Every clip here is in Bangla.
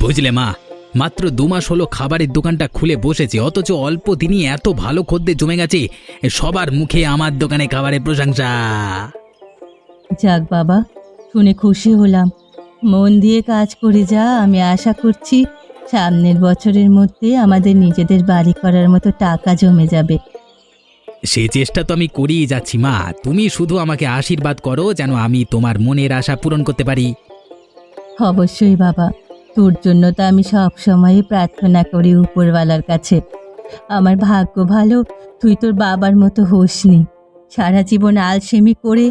বুঝলে মা, মাত্র 2 মাস হলো খাবারের দোকানটা খুলে বসেছে, অথচ অল্প দিনই এত ভালো খদ্দের জমে গেছে। সবার মুখে আমার দোকানে খাবারের প্রশংসা। যাক বাবা, শুনে খুশি হলাম। মন দিয়ে কাজ করে যা, আমি আশা করছি সামনের বছরের মধ্যে আমাদের নিজেদের বাড়ি করার মতো টাকা জমে যাবে। সে চেষ্টা তো আমি করেই যাচ্ছি মা, তুমি শুধু আমাকে আশীর্বাদ করো যেন আমি তোমার মনের আশা পূরণ করতে পারি। অবশ্যই বাবা, তোর জন্য তো আমি সব সময় প্রার্থনা করি উপরওয়ালার কাছে। আমার ভাগ্য ভালো, তুই তোর বাবার মতো হোসনি। সারা জীবন আলসেমি করে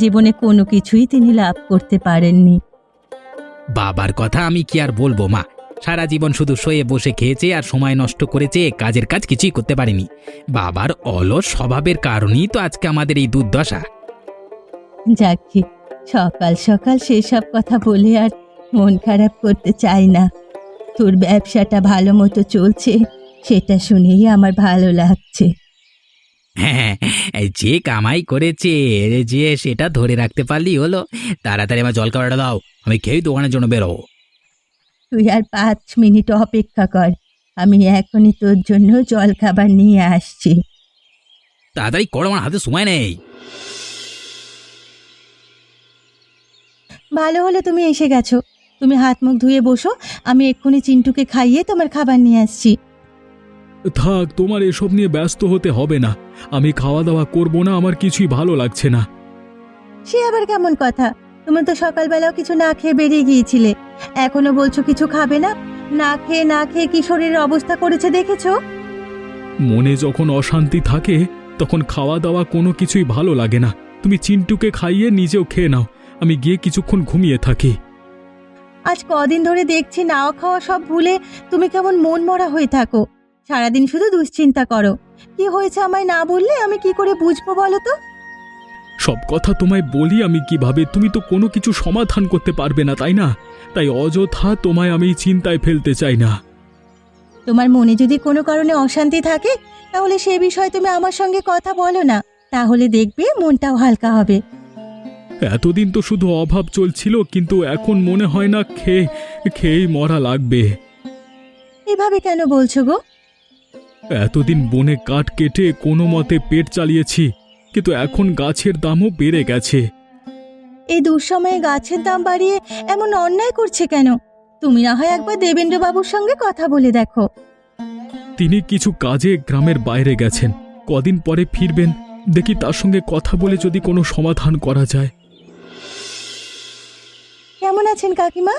জীবনে কোনো কিছুই তিনি লাভ করতে পারেননি। বাবার কথা আমি কি আর বলবো মা, সারা জীবন শুধু শুয়ে বসে খেয়েছে আর সময় নষ্ট করেছে, কাজের কাজ কিছুই করতে পারেনি। বাবার অলস স্বভাবের কারণেই তো আজকে আমাদের এই দুর্দশা। যাকে সকাল সকাল সেসব কথা বলে আর মন খারাপ করতে চাই না। তোর ব্যবসাটা ভালো মতো চলছে, সেটা শুনেই আমার ভালো লাগছে। হ্যাঁ, যে কামাই করেছে যে সেটা ধরে রাখতে পারলি হলো। তাড়াতাড়ি আমার জল খাবারটা দাও, আমি খেয়েই দোকানের জন্য বেরোবো। তুই আর 5 মিনিট অপেক্ষা কর, আমি এখনই তোর জন্য জল খাবার নিয়ে আসছি। তাড়াতাড়ি করো, আমার হাতে সময় নেই। ভালো হলো তুমি এসে গেছো। তুমি হাত মুখ ধুয়ে বসো, আমি এক্ষুনি চিন্টুকে খাইয়ে তোমার খাবার নিয়ে আসছি। থাক, তোমার এসব নিয়ে ব্যস্ত হতে হবে না। আমি খাওয়া দাওয়া করব না, আমার কিছুই ভালো লাগছে না। সে আবার কেমন কথা? তুমি তো সকালবেলাও কিছু না খেয়ে বেরিয়ে গিয়েছিলে, এখনো বলছো কিছু খাবে না। না খেয়ে কি শরীরের অবস্থা করেছে দেখেছো? মনে যখন অশান্তি থাকে তখন খাওয়া দাওয়া কোনো কিছুই ভালো লাগে না। তুমি চিন্টুকে খাইয়ে নিজেও খেয়ে নাও, আমি গিয়ে কিছুক্ষণ ঘুমিয়ে থাকি। আজ কদিন ধরে দেখছি নাও খাওয়া সব ভুলে তুমি কেমন মন মরা হয়ে থাকো। সারাদিন শুধু দুশ্চিন্তা করো। কি হয়েছে আমায় না বললে আমি কি করে বুঝবো বলো তো? সব কথা তোমায় বলি আমি কিভাবে? তুমি তো কোনো কিছু সমাধান করতে পারবে না, তাই না? তাই অযথা তোমায় আমি চিন্তায় ফেলতে চাই না। তোমার মনে যদি কোনো কারণে অশান্তি থাকে তাহলে সে বিষয়ে তুমি আমার সঙ্গে কথা বলো না, তাহলে দেখবে মনটাও হালকা হবে। এতদিন তো শুধু অভাব চলছিল, কিন্তু এখন মনে হয় না খেয়েই মরা লাগবে। এভাবে কেন বলছো গো? এতদিন বনে কাঠ কেটে কোনো মতে পেট চালিয়েছি, কিন্তু এখন গাছের দামও বেড়ে গেছে। এই দুঃসময়ে গাছের দাম বাড়িয়ে এমন অন্যায় করছে কেন? তুমি না হয় একবার দেবেন্দ্রবাবুর সঙ্গে কথা বলে দেখো। তিনি কিছু কাজে গ্রামের বাইরে গেছেন, কদিন পরে ফিরবেন। দেখি তার সঙ্গে কথা বলে যদি কোনো সমাধান করা যায়। কেমন আছেন কাকিমা?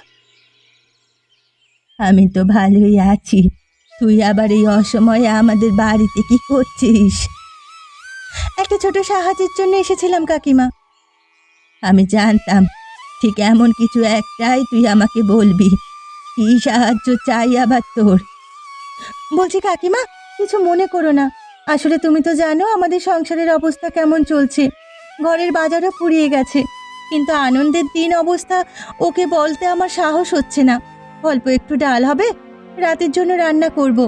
আমি তো ভালোই আছি। তুই আবার এই অসময়ে আমাদের বাড়িতে কি করছিস? একটা ছোট সাহায্যের জন্য এসেছিলাম কাকিমা। আমি জানতাম ঠিক এমন কিছু একটাই তুই আমাকে বলবি। কি সাহায্য চাই আবার তোর? বলছি কাকিমা, কিছু মনে করো না। আসলে তুমি তো জানো আমাদের সংসারের অবস্থা কেমন চলছে। ঘরের বাজারও ফুরিয়ে গেছে, কিন্তু আনন্দের দিন অবস্থা ওকে বলতে আমার সাহস হচ্ছে না। অল্প একটু ডাল হবে, রাতের জন্য রান্না করব।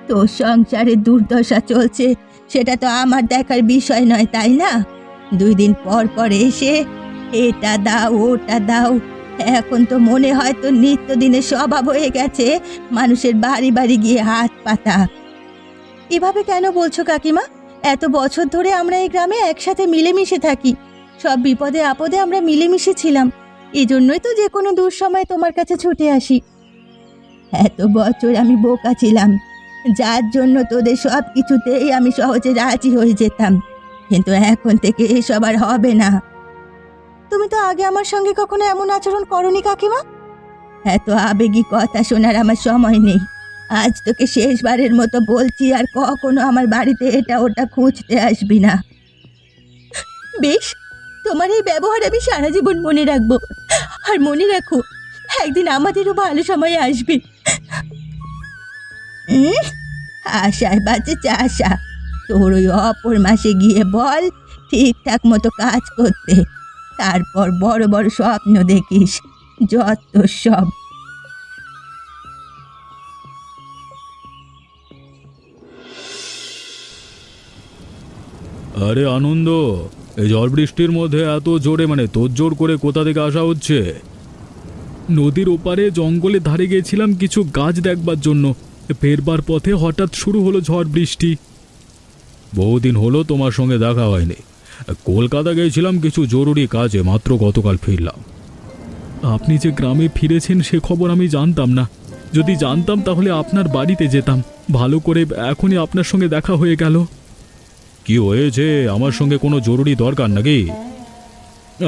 তোর সংসারে দুর্দশা চলছে সেটা তো আমার দেখার বিষয় নয়, তাই না? 2 দিন পর পর এসে এটা দাও ওটা দাও। এখন তো মনে হয় তো নিত্যদিনের স্বভাব হয়ে গেছে মানুষের বাড়ি বাড়ি গিয়ে হাত পাতা। এভাবে কেন বলছো কাকিমা? এত বছর ধরে আমরা এই গ্রামে একসাথে মিলেমিশে থাকি। সব বিপদে আপদে আমরা মিলেমিশে ছিলাম। এই জন্যই তো যে কোনো দুঃসময় তোমার কাছে ছুটে আসি। এত বছর আমি বোকা ছিলাম, যার জন্য তোদের সব কিছুতেই আমি সহজে রাজি হয়ে যেতাম। কিন্তু এখন থেকে এসব আর হবে না। তুমি তো আগে আমার সঙ্গে কখনো এমন আচরণ করনি কাকিমা। এত আবেগী কথা শোনার আমার সময় নেই। আজ তোকে শেষবারের মতো বলছি, আর কখনো আমার বাড়িতে এটা ওটা খুঁজতে আসবি না। বেশ, তোমার এই ব্যবহার আমি সারা জীবন মনে রাখবো। আর মনে রাখো, একদিন আমাদেরও ভালো সময় আসবে। আশায় বাজে চাষা। তোর ওই অপর মাসে গিয়ে বল ঠিকঠাক মতো কাজ করতে, তারপর বড় বড় স্বপ্ন দেখিস। যত সব। আরে আনন্দ, এই ঝড় বৃষ্টির মধ্যে এত জোরে তোড়জোড় করে কোথা থেকে আসা হচ্ছে? নদীর ওপারে জঙ্গলের ধারে গিয়েছিলাম কিছু গাছ দেখবার জন্য। ফেরবার পথে হঠাৎ শুরু হলো ঝড় বৃষ্টি। বহুদিন হলো তোমার সঙ্গে দেখা হয়নি। কলকাতা গিয়েছিলাম কিছু জরুরি কাজে, মাত্র গতকাল ফিরলাম। আপনি যে গ্রামে ফিরেছেন সে খবর আমি জানতাম না। যদি জানতাম তাহলে আপনার বাড়িতে যেতাম। ভালো করে এখনই আপনার সঙ্গে দেখা হয়ে গেল। কি হয়েছে? আমার সঙ্গে কোনো জরুরি দরকার নাকি?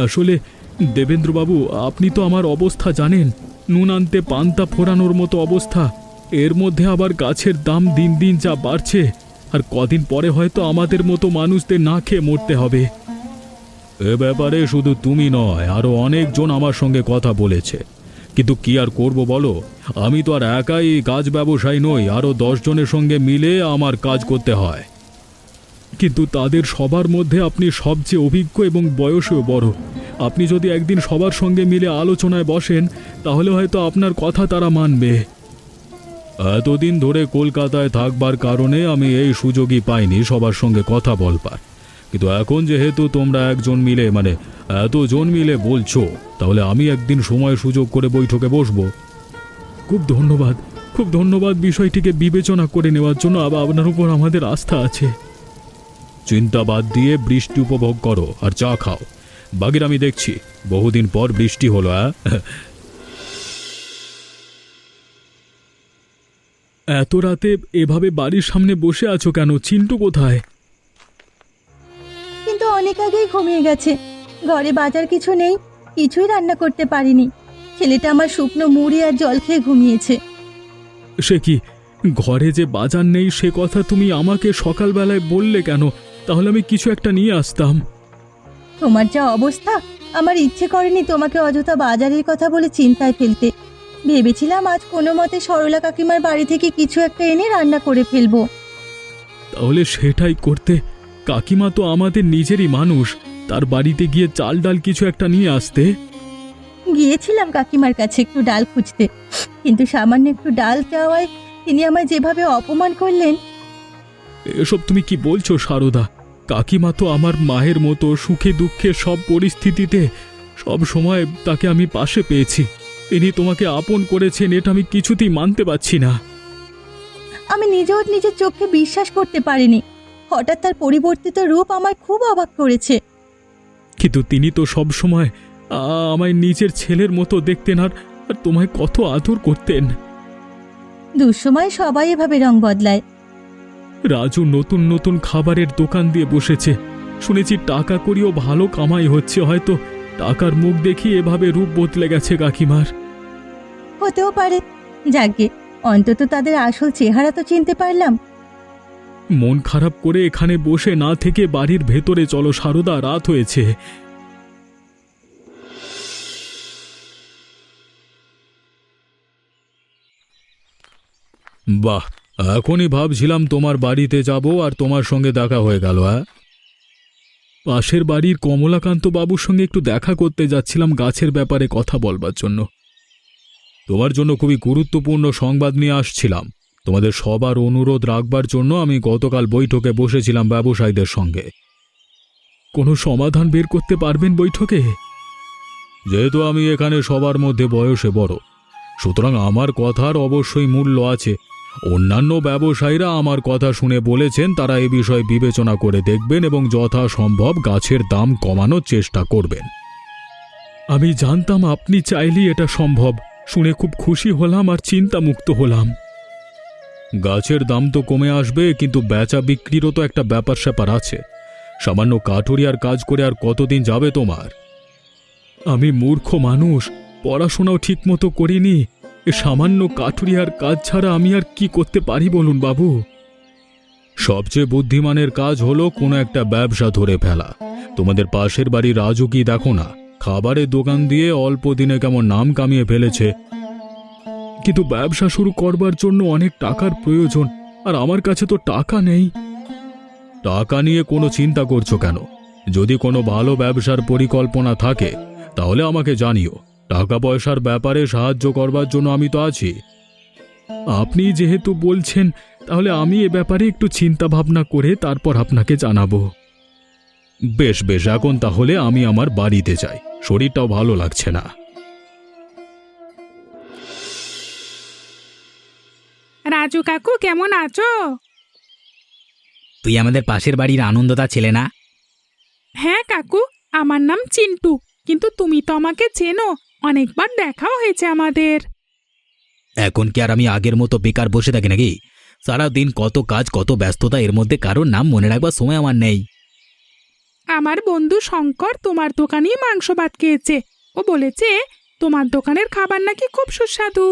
আসলে দেবেন্দ্রবাবু, আপনি তো আমার অবস্থা জানেন। নুন আনতে পান্তা ফোরানোর মতো অবস্থা। এর মধ্যে আবার গাছের দাম দিন দিন যা বাড়ছে, আর কদিন পরে হয়তো আমাদের মতো মানুষদের না খেয়ে মরতে হবে। এ ব্যাপারে শুধু তুমি নয়, আরও অনেকজন আমার সঙ্গে কথা বলেছে। কিন্তু কি আর করব বলো, আমি তো আর একাই কাজ ব্যবসায়ী নই, আরও 10 জনের সঙ্গে মিলে আমার কাজ করতে হয়। কিন্তু তাদের সবার মধ্যে আপনি সবচেয়ে অভিজ্ঞ এবং বয়সেও বড়। আপনি যদি একদিন সবার সঙ্গে মিলে আলোচনায় বসেন তাহলে হয়তো আপনার কথা তারা মানবে। এতদিন ধরে কলকাতায় থাকবার কারণে আমি এই সুযোগই পাইনি সবার সঙ্গে কথা বলবার। কিন্তু এখন যেহেতু তোমরা একজন মিলে এতজন মিলে বলছো, তাহলে আমি একদিন সময় সুযোগ করে বৈঠকে বসবো। খুব ধন্যবাদ, খুব ধন্যবাদ বিষয়টিকে বিবেচনা করে নেওয়ার জন্য। আপনার উপর আমাদের আস্থা আছে। চিন্তা বাদ দিয়ে বৃষ্টি উপভোগ করো আর চা খাও। বাগির আমি দেখছি, বহুদিন পর বৃষ্টি হলো। এত রাতে এভাবে বাড়ির সামনে বসে আছো কেন? চিন্টু কোথায়? কিন্তু অনেক আগেই ঘুমিয়ে গেছে। ঘরে বাজার কিছু নেই, কিছুই রান্না করতে পারিনি। ছেলেটা আমার শুকনো মুড়ি আর জল খেয়ে ঘুমিয়েছে। সে কি, ঘরে যে বাজার নেই সে কথা তুমি আমাকে সকালবেলায় বললে কেন? তাহলে আমি কিছু একটা নিয়ে আসতাম। তোমার যা অবস্থা, আমার ইচ্ছে করেনি তোমাকে অযথা বাজারের কথা বলে চিন্তায় ফেলতে। ভেবেছিলাম আজ কোনো মতে সরলা কাকিমার বাড়ি থেকে কিছু একটা এনে রান্না করে ফেলবো। তাহলে সেটাই করতে। কাকিমা তো আমাদের নিজেরই মানুষ, তার বাড়িতে গিয়ে চাল ডাল কিছু একটা নিয়ে আসতে। গিয়েছিলাম কাকিমার কাছে একটু ডাল খুঁজতে, কিন্তু সামান্য একটু ডাল চাওয়ায় তিনি আমায় যেভাবে অপমান করলেন। এসব তুমি কি বলছো সারদা? কাকিমা তো আমার মায়ের মতো, সুখে দুঃখে সব পরিস্থিতিতে সব সময় তাকে আমি পাশে পেয়েছি। তিনি তোমাকে আপন করেছেন, এটা আমি কিছুতেই মানতে পারছি না। আমি নিজেও নিজের চোখে বিশ্বাস করতে পারিনি। হঠাৎ তার পরিবর্তিত রূপ আমায় খুব অবাক করেছে। কিন্তু তিনি তো সব সময় আমায় নিজের ছেলের মতো দেখতেন, আর তোমায় কত আদর করতেন। দুঃসময় সবাই এভাবে রং বদলায়। রাজু নতুন নতুন খাবারের দোকান দিয়ে বসেছে, শুনেছি টাকা করিও ভালো কামাই হচ্ছে। হয়তো টাকার মুখ দেখি এভাবে রূপ বদলে গেছে কাকিমার। হতেও পারে। যাকে অন্তত তাদের আসল চেহারা তো চিনতে পারলাম। মন খারাপ করে এখানে বসে না থেকে বাড়ির ভেতরে চলো সারদা, রাত হয়েছে। বাহ, এখনই ভাবছিলাম তোমার বাড়িতে যাব আর তোমার সঙ্গে দেখা হয়ে গেল। পাশের বাড়ির কমলাকান্ত বাবুর সঙ্গে একটু দেখা করতে যাচ্ছিলাম গাছের ব্যাপারে কথা বলবার জন্য। তোমার জন্য খুবই গুরুত্বপূর্ণ সংবাদ নিয়ে আসছিলাম। তোমাদের সবার অনুরোধ রাখবার জন্য আমি গতকাল বৈঠকে বসেছিলাম ব্যবসায়ীদের সঙ্গে। কোনো সমাধান বের করতে পারবেন বৈঠকে? যেহেতু আমি এখানে সবার মধ্যে বয়সে বড়, সুতরাং আমার কথার অবশ্যই মূল্য আছে। অন্যান্য ব্যবসায়ীরা আমার কথা শুনে বলেছেন তারা এ বিষয়ে বিবেচনা করে দেখবেন এবং যথাসম্ভব গাছের দাম কমানোর চেষ্টা করবেন। আমি জানতাম আপনি চাইলেই এটা সম্ভব। শুনে খুব খুশি হলাম আর চিন্তামুক্ত হলাম। গাছের দাম তো কমে আসবে, কিন্তু বেচা বিক্রিরও তো একটা ব্যাপার স্যাপার আছে। সামান্য কাঠুরিয়ার কাজ করে আর কতদিন যাবে তোমার? আমি মূর্খ মানুষ, পড়াশোনাও ঠিকমতো করিনি। এ সামান্য কাঠুরিয়ার কাজ ছাড়া আমি আর কি করতে পারি বলুন বাবু? সবচেয়ে বুদ্ধিমানের কাজ হলো কোনো একটা ব্যবসা ধরে ফেলা। তোমাদের পাশের বাড়ি রাজু কি দেখো না, খাবারের দোকান দিয়ে অল্প দিনে কেমন নাম কামিয়ে ফেলেছে। কিন্তু ব্যবসা শুরু করবার জন্য অনেক টাকার প্রয়োজন, আর আমার কাছে তো টাকা নেই। টাকা নিয়ে কোনো চিন্তা করছো কেন? যদি কোনো ভালো ব্যবসার পরিকল্পনা থাকে তাহলে আমাকে জানিও। টাকা পয়সার ব্যাপারে সাহায্য করবার জন্য আমি তো আছি। আপনি যেহেতু বলছেন, তাহলে আমি এ ব্যাপারে একটু চিন্তা ভাবনা করে তারপর আপনাকে জানাবো। বেশ বেশ, এখন তাহলে আমি আমার বাড়িতে যাই, শরীরটাও ভালো লাগছে না। রাজু কাকু কেমন আছো? তুই আমাদের পাশের বাড়ির আনন্দদা ছেলে না? হ্যাঁ কাকু, আমার নাম চিন্টু, কিন্তু তুমি তো আমাকে চেনো, অনেকবার দেখাও হয়েছে আমাদের। এখন কি আর আমি আগের মতো বেকার বসে থাকি নাকি? সারাদিন কত কাজ, কত ব্যস্ততা, এর মধ্যে কারোর নাম মনে রাখবার সময় আমার নেই। আমার বন্ধু শঙ্কর তোমার দোকানেই মাংস ভাত খেয়েছে। ও বলেছে তোমার দোকানের খাবার নাকি খুব সুস্বাদু।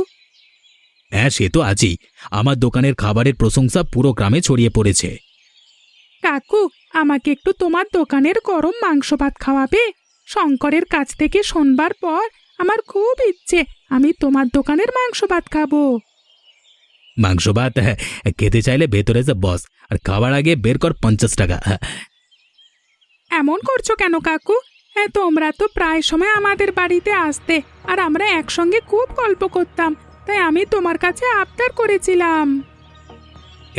হ্যাঁ, সে তো আছেই। আমার দোকানের খাবারের প্রশংসা পুরো গ্রামে ছড়িয়ে পড়েছে। কাকু, আমাকে একটু তোমার দোকানের গরম মাংস ভাত খাওয়াবে? শঙ্করের কাছ থেকে শোনবার পর আমার খুব ইচ্ছে আমি তোমার দোকানের মাংস ভাত খাবো। মাংস ভাত খেতে চাইলে ভেতরে যে বস, আর খাবার আগে বের কর 50 টাকা। এমন করছো কেন কাকু? হ্যাঁ, তোমরা তো প্রায় সময় আমাদের বাড়িতে আসতে, আর আমরা একসঙ্গে খুব গল্প করতাম, তাই আমি তোমার কাছে আবদার করেছিলাম।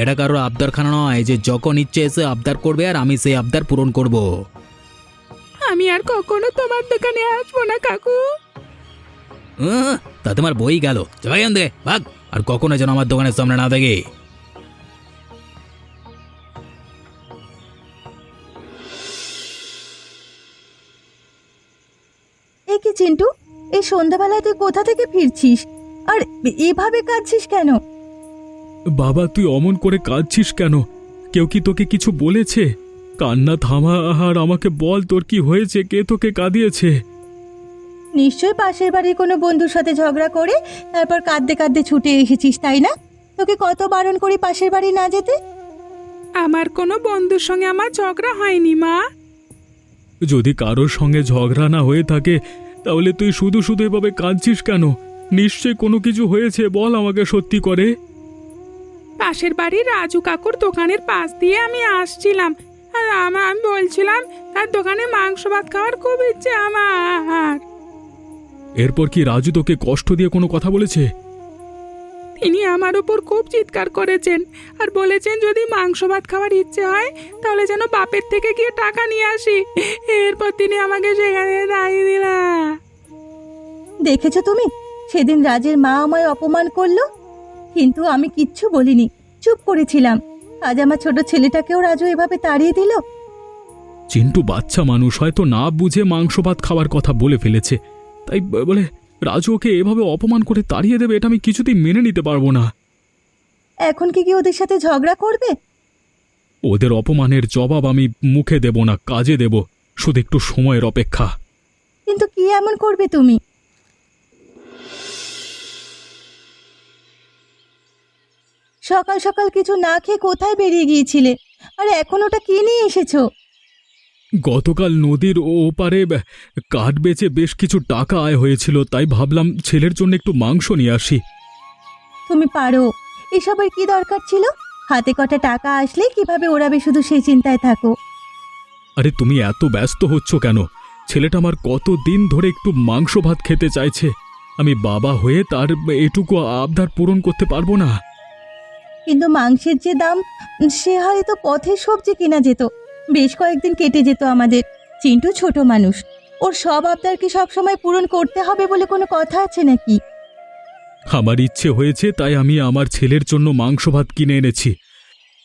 এটা কারো আবদারখানা নয় যে যখন ইচ্ছে এসে আবদার করবে আর আমি সেই আবদার পূরণ করব। আমি আর কখনো তোমার দোকানে আসবো না কাকু। তা তোমার বই গেল, যাই দে ভাগ, আর কখনো যেন আমার দোকানের সামনে না থাকে। এ কি চিন্টু, এই সন্ধ্যাবেলায় তুই কোথা থেকে ফিরছিস আর এভাবে কাঁদছিস কেন? বাবা, তুই অমন করে কাঁদছিস কেন? কেউ কি তোকে কিছু বলেছে? কান্না থামা আর আমাকে বল, তোর কি হয়েছে? কে তোকে কাঁদিয়েছে? নিশ্চয়ই পাশের বাড়ির কোনো বন্ধুর সাথে ঝগড়া করে তারপর কাঁদতে কাঁদতে ছুটে এসেছিস, তাই না? তোকে কত বারণ করি পাশের বাড়ি না যেতে। আমার কোনো বন্ধুর সঙ্গে আমার ঝগড়া হয়নি মা। যদি কারোর সঙ্গে ঝগড়া না হয়ে থাকে তাহলে তুই শুধু শুধু এভাবে কাঁদছিস কেন? নিশ্চয় কোনো কিছু হয়েছে, বল আমাকে সত্যি করে। পাশের বাড়ির রাজু কাকুর দোকানের পাশ দিয়ে আমি আসছিলাম, আর আমি বলছিলাম তার দোকানে মাংস ভাত খাওয়ার খুব ইচ্ছে আমার। এরপর কি রাজু তোকে কষ্ট দিয়ে কোনো কথা বলেছে? তিনি আমার উপর খুব চিৎকার করেছেন আর বলেছেন যদি মাংস ভাত খাওয়ার ইচ্ছে হয় তাহলে যেন বাপের থেকে গিয়ে টাকা নিয়ে আসি। এরপর তিনি আমাকে সেখানে দাঁড়িয়ে দিলা। দেখেছো তুমি, সেদিন রাজের মা আমায় অপমান করলো, কিন্তু আমি কিচ্ছু বলিনি, চুপ করেছিলাম। আজ আমার ছোট ছেলেটাকেও রাজু এভাবে তাড়িয়ে দিল। চিন্টু বাচ্চা মানুষ, হয়তো না বুঝে মাংস ভাত খাওয়ার কথা বলে ফেলেছে, তাই বলে রাজু ওকে এভাবে অপমান করে তাড়িয়ে দেবে, এটা আমি কিছুতেই মেনে নিতে পারবো না। এখন কি ওদের সাথে ঝগড়া করবে? ওদের অপমানের জবাব আমি মুখে দেব না, কাজে দেব, শুধু একটু সময়ের অপেক্ষা। কিন্তু কি এমন করবে তুমি? সকাল সকাল কিছু না খেয়ে কোথায় বেরিয়ে গিয়েছিলে, আর এখন ওটা কি নিয়ে এসেছো? গতকাল নদীর ওপারে কাঠ বেচে বেশ কিছু টাকা আয় হয়েছিল, তাই ভাবলাম ছেলের জন্য একটু মাংস নিয়ে আসি। তুমি পারো, এসবের কি দরকার ছিল? হাতে কটা টাকা আসলে কিভাবে ওড়াবে শুধু সেই চিন্তায় থাকো। আরে তুমি এত ব্যস্ত হচ্ছ কেন? ছেলেটা আমার কত দিন ধরে একটু মাংস ভাত খেতে চাইছে, আমি বাবা হয়ে তার এটুকু আবদার পূরণ করতে পারবো না? কিন্তু মাংসের যে দাম, সে হয়তো পথে সবজি কেনা যেত, বেশ কয়েকদিন কেটে যেত আমাদের। চিন্টু ছোট মানুষ, ওর সব আবদার কি সবসময় পূরণ করতে হবে বলে কোনো কথা আছে নাকি? আমার ইচ্ছে হয়েছে তাই আমি আমার ছেলের জন্য মাংস ভাত কিনে এনেছি।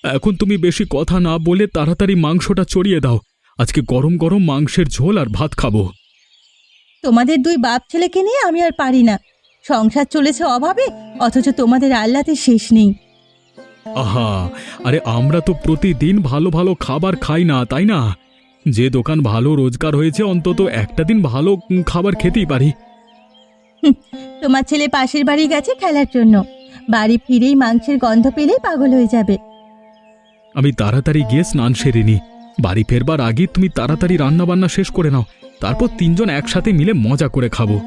এখন তুমি বেশি কথা না বলে তাড়াতাড়ি মাংসটা চড়িয়ে দাও, আজকে গরম গরম মাংসের ঝোল আর ভাত খাবো। তোমাদের দুই বাপ ছেলেকে নিয়ে আমি আর পারি না। সংসার চলেছে অভাবে, অথচ তোমাদের আহ্লাদের শেষ নেই। আহা, আরে আমরা তো প্রতিদিন ভালো ভালো খাবার খাই না, তাই না? যে দোকান ভালো রোজগার হয়েছে অন্তত একটা দিন ভালো খাবার খেতেই পারি। তোমার ছেলে পাশের বাড়ি গেছে খেলার জন্য, বাড়ি ফিরেই মাংসের গন্ধ পেলেই পাগল হয়ে যাবে। আমি তাড়াতাড়ি গিয়ে স্নান সেরে নি, বাড়ি ফেরবার আগে তুমি তাড়াতাড়ি রান্নাবান্না শেষ করে নাও, তারপর তিনজন একসাথে মিলে মজা করে খাবো।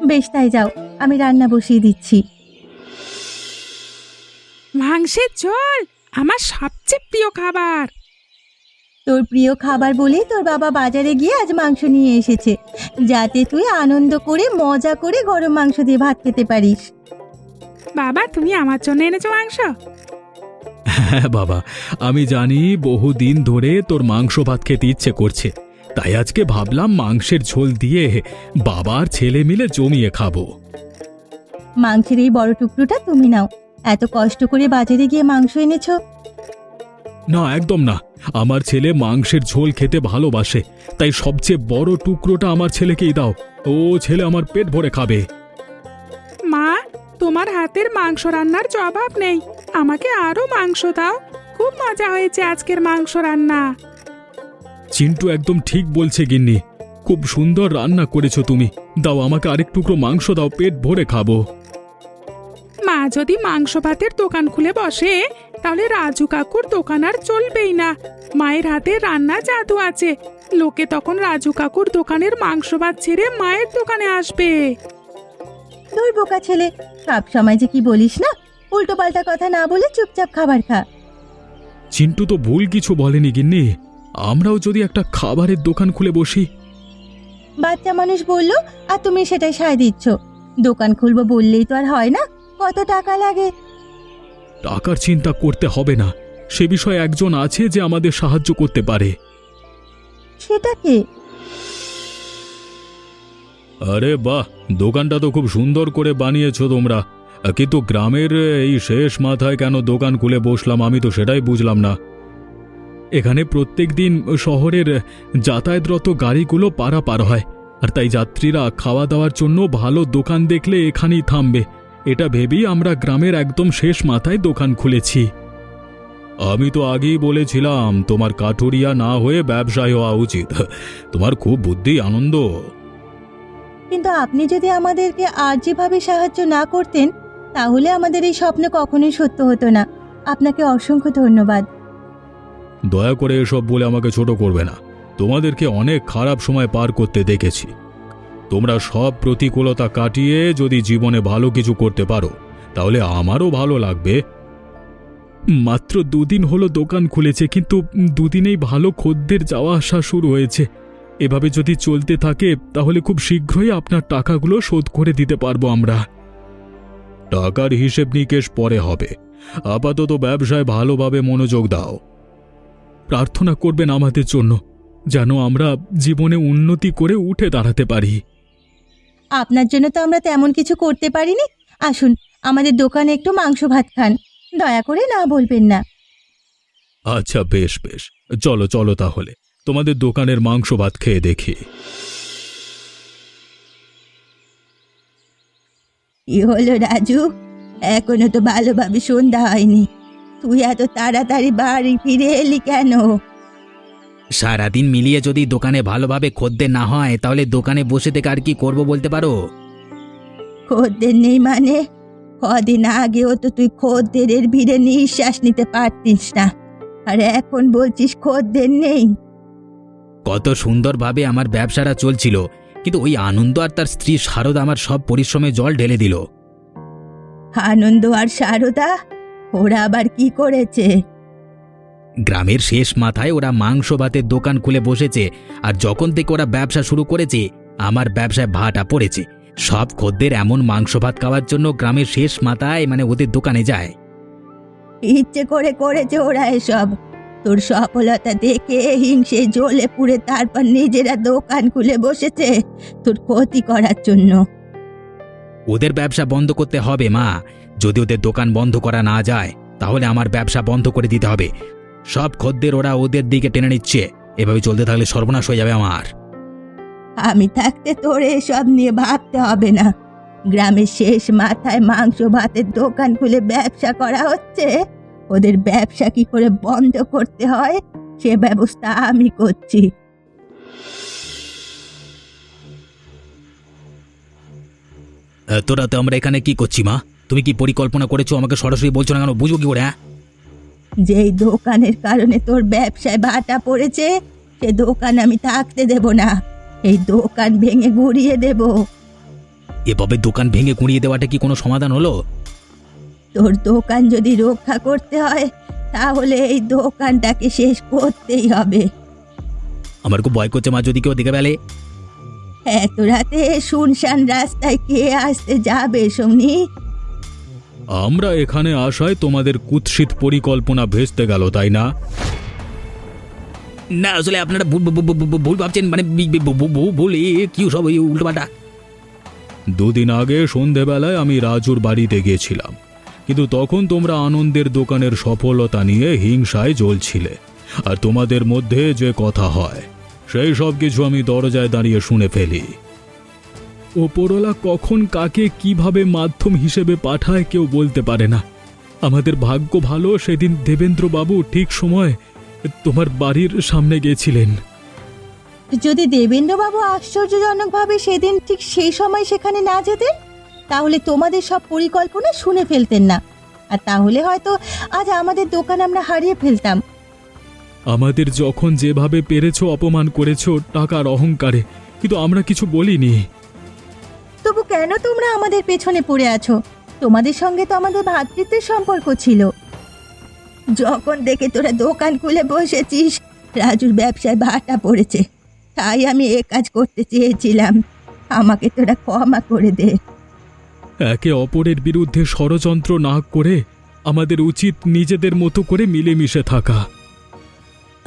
বেশ, তাই যাও, আমি রান্না বসিয়ে দিচ্ছি। মাংসের ঝোল আমার সবচেয়ে প্রিয় খাবার। তোর প্রিয় খাবার বলেই তোর বাবা বাজারে গিয়ে আজ মাংস নিয়ে এসেছে, যাতে তুই আনন্দ করে মজা করে গরম মাংস দিয়ে ভাত খেতে পারিস। বাবা, তুমি আমার জন্য এনেছো মাংস? হ্যাঁ বাবা, আমি জানি বহুদিন ধরে তোর মাংস ভাত খেতে ইচ্ছে করছে, তাই আজকে ভাবলাম মাংসের ঝোল দিয়ে বাবার ছেলে মিলে জমিয়ে খাবো। মাংসের এই বড় টুকরোটা তুমি নাও, এত কষ্ট করে বাজারে গিয়ে মাংস এনেছো। না, একদম না। আমার ছেলে মাংসের ঝোল খেতে ভালোবাসে, তাই সবচেয়ে বড় টুকরোটা আমার ছেলেকেই দাও। ও ছেলে আমার পেট ভরে খাবে। মা, তোমার হাতের মাংস রান্নার জবাব নেই। আমাকে আরো মাংস দাও। খুব মজা হয়েছে আজকের মাংস রান্না। চিন্টু একদম ঠিক বলছে গিন্নি, খুব সুন্দর রান্না করেছো তুমি। দাও আমাকে আরেক টুকরো মাংস দাও, পেট ভরে খাবো। মা যদি মাংস ভাতের দোকান খুলে বসে তাহলে রাজু কাকুর দোকান আর চলবেই না। মায়ের হাতে রান্না জাদু আছে, লোকে তখন রাজু কাকুর দোকানের মাংস ভাত ছেড়ে মায়ের দোকানে আসবে। তোর বোকা ছেলে, সব সময় যে কি বলিস না, উল্টো পাল্টা কথা না বলে চুপচাপ খাবার খা। চিন্টু তো ভুল কিছু বলেনি গিন্নি, আমরাও যদি একটা খাবারের দোকান খুলে বসি। বাচ্চা মানুষ বললো আর তুমি সেটাই সায় দিচ্ছ। দোকান খুলবো বললেই তো আর হয় না, কত টাকা লাগে। টাকার চিন্তা করতে হবে না, সে বিষয়ে একজন আছে যে আমাদের সাহায্য করতে পারে। সেটা কে? আরে বাহ, দোকানটা তো খুব সুন্দর করে বানিয়েছো তোমরা, কিন্তু গ্রামের এই শেষ মাথায় কেন দোকান খুলে বসলাম আমি তো সেটাই বুঝলাম না। এখানে প্রত্যেক দিন শহরের যাতায়াতরত গাড়িগুলো পারাপার হয়, আর তাই যাত্রীরা খাওয়া দাওয়ার জন্য ভালো দোকান দেখলে এখানেই থামবে, এটা ভেবেই আমরা গ্রামের একদম শেষ মাথায় দোকান খুলেছি। আমি তো আগেই বলেছিলাম তোমার কাঠুরিয়া না হয়ে ব্যবসায় হওয়া উচিত। তোমার খুব বুদ্ধি, আনন্দ। কিন্তু আপনি যদি আমাদেরকে আর যেভাবে সাহায্য না করতেন তাহলে আমাদের এই স্বপ্ন কখনোই সত্য হতো না। আপনাকে অসংখ্য ধন্যবাদ। দয়া করে এসব বলে আমাকে ছোট করবে না। তোমাদেরকে অনেক খারাপ সময় পার করতে দেখেছি। তোমরা সব প্রতিকূলতা কাটিয়ে যদি জীবনে ভালো কিছু করতে পারো তাহলে আমারও ভালো লাগবে। মাত্র 2 দিন হলো দোকান খুলেছে, কিন্তু 2 দিনেই ভালো খদ্দের যাওয়া আসা শুরু হয়েছে। এভাবে যদি চলতে থাকে তাহলে খুব শীঘ্রই আপনার টাকাগুলো শোধ করে দিতে পারবো আমরা। টাকার হিসেব নিকেশ পরে হবে, আপাতত ব্যবসায় ভালোভাবে মনোযোগ দাও। প্রার্থনা করবেন আমাদের জন্য, যেন আমরা জীবনে উন্নতি করে উঠে দাঁড়াতে পারি। আপনার জন্য তো আমরা তেমন কিছু করতে পারিনি। আসুন আমাদের দোকানে একটু মাংস ভাত খান, দয়া করে না বলবেন না। আচ্ছা বেশ বেশ, চলো চলো তাহলে তোমাদের দোকানের মাংস ভাত খেয়ে দেখি। কি হলো রাজু, এখনো তো ভালোভাবে সন্ধ্যা হয়নি, তুই এত তাড়াতাড়ি বাড়ি ফিরে এলি কেন? সারাদিন মিলিয়ে যদি দোকানে ভালোভাবে খদ্দের না হয় তাহলে দোকানে বসে থেকে আর কি করব বলতে পারো? খদ্দের নেই মানে? কদিন আগেও তো তুই খদ্দেরের ভিড়ে নিঃশ্বাস নিতে পারতিস না, আর এখন বলছিস খদ্দের নেই। কত সুন্দরভাবে আমার ব্যবসাটা চলছিল, কিন্তু ওই আনন্দ আর তার স্ত্রী শারদা আমার সব পরিশ্রমে জল ঢেলে দিল। আনন্দ আর শারদা, ওরা আবার কি করেছে? গ্রামের শেষ মাথায় ওরা মাংস ভাতের দোকান খুলে বসেছে, আর যখন থেকে ওরা ব্যবসা শুরু করেছে আমার ব্যবসায় ভাটা পড়েছে। সব খদ্দের এমন মাংস ভাত খাওয়ার জন্য গ্রামের শেষ মাথায় মানে ওদের দোকানে যায়। ইচ্ছে করে করেছে ওরা এসব। তোর সফলতা দেখে হিংসে জ্বলে পুড়ে তারপর নিজেরা দোকান খুলে বসেছে তোর ক্ষতি করার জন্য। ওদের ব্যবসা বন্ধ করতে হবে মা। যদি ওদের দোকান বন্ধ করা না যায় তাহলে আমার ব্যবসা বন্ধ করে দিতে হবে। সব খদ্দের ওরা ওদের দিকে টেনে নিচ্ছে, এভাবে চলতে থাকলে সর্বনাশ হয়ে যাবে আমার। আমি থাকতে তোর এসব নিয়ে ভাবতে হবে না। গ্রামের শেষ মাথায় মাংস ভাতের দোকান খুলে ব্যবসা করা হচ্ছে, ওদের ব্যবসা কি করে বন্ধ করতে হয় সে ব্যবস্থা আমি করছি। তোরা তো আমরা এখানে কি করছি মা? তুমি কি পরিকল্পনা করেছো আমাকে সরাসরি বলছো না কেন? বুঝবো কি করে? যেই দোকানের কারণে তোর ব্যবসায় ভাটা পড়েছে সে দোকান আমি থাকতে দেব না, এই দোকান ভেঙে গুড়িয়ে দেব। এভাবে দোকান ভেঙে গুঁড়িয়ে দেওয়াটা কি কোনো সমাধান হলো? তোর দোকান যদি রক্ষা করতে হয় তাহলে এই দোকানটাকে শেষ করতেই হবে। আমার খুব ভয় করছে মা, যদি কেউ দেখে ফেলে। এত রাতে শুনশান রাস্তায় কে আসতে যাবে শুনি? আমরা এখানে আসায় তোমাদের কুৎসিত পরিকল্পনা ভেস্তে গেল, তাই না? না আসলে আপনারা ভুল ভাবছেন, মানে ভুল কি সব উল্টোপাল্টা। 2 দিন আগে সন্ধেবেলায় আমি রাজুর বাড়িতে গিয়েছিলাম, কিন্তু তখন তোমরা আনন্দের দোকানের সফলতা নিয়ে হিংসায় জ্বলছিলে। আর তোমাদের মধ্যে যে কথা হয় সেই সব কিছু আমি দরজায় দাঁড়িয়ে শুনে ফেলি। ওপরওয়ালা কখন কাকে কিভাবে মাধ্যম হিসেবে পাঠায় কেউ বলতে পারে না। আমাদের ভাগ্য ভালো, সেদিন দেবেন্দ্রবাবু ঠিক সময় তোমার বাড়ির সামনে গেছিলেন। যদি দেবেন্দ্রবাবু আশ্চর্যজনকভাবে সেদিন ঠিক সেই সময় সেখানে না যেতেন, তাহলে তোমাদের সব পরিকল্পনা শুনে ফেলতেন না, আর তাহলে হয়তো আজ আমাদের দোকান আমরা হারিয়ে ফেলতাম। আমাদের যখন যেভাবে পেরেছো অপমান করেছো টাকার অহংকারে, কিন্তু আমরা কিছু বলিনি। তবু কেন তোমরা আমাদের পেছনে পড়ে আছো? তোমাদের সঙ্গে তো আমাদের ভ্রাতৃত্বের সম্পর্ক ছিল। যখন দেখে তোরা দোকান খুলে বসেছিস, রাজুর ব্যবসায় ভাটা পড়েছে, তাই আমি এ কাজ করতে চেয়েছিলাম। আমাকে তোরা ক্ষমা করে দে। একে অপরের বিরুদ্ধে ষড়যন্ত্র না করে আমাদের উচিত নিজেদের মতো করে মিলেমিশে থাকা।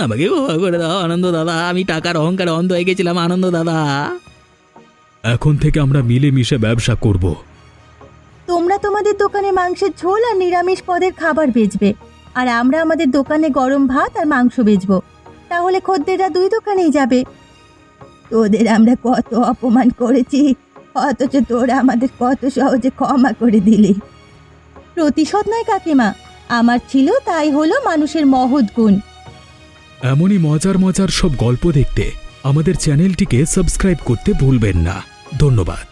আমাকে ক্ষমা করে দাও আনন্দ দাদা, আমি টাকার অহংকারে অন্ধ হয়ে গেছিলাম আনন্দ দাদা। এখন থেকে আমরা মিলেমিশে ব্যবসা করব। তোমরা তোমাদের দোকানে মাংসের ঝোল আর নিরামিষ পদের খাবার বেচবে, আর আমরা আমাদের দোকানে গরম ভাত আর মাংস বেচবো। তাহলে খদ্দেররা দুই দোকানেই যাবে। তোদের আমরা কত অপমান করেছি, অথচ তোরা আমাদের কত সহজে ক্ষমা করে দিলি। প্রতিশোধ নয় কাকিমা, আমার ছিল তাই হলো মানুষের মহৎ গুণ। এমনই মজার মজার সব গল্প দেখতে আমাদের চ্যানেলটিকে সাবস্ক্রাইব করতে ভুলবেন না। ধন্যবাদ।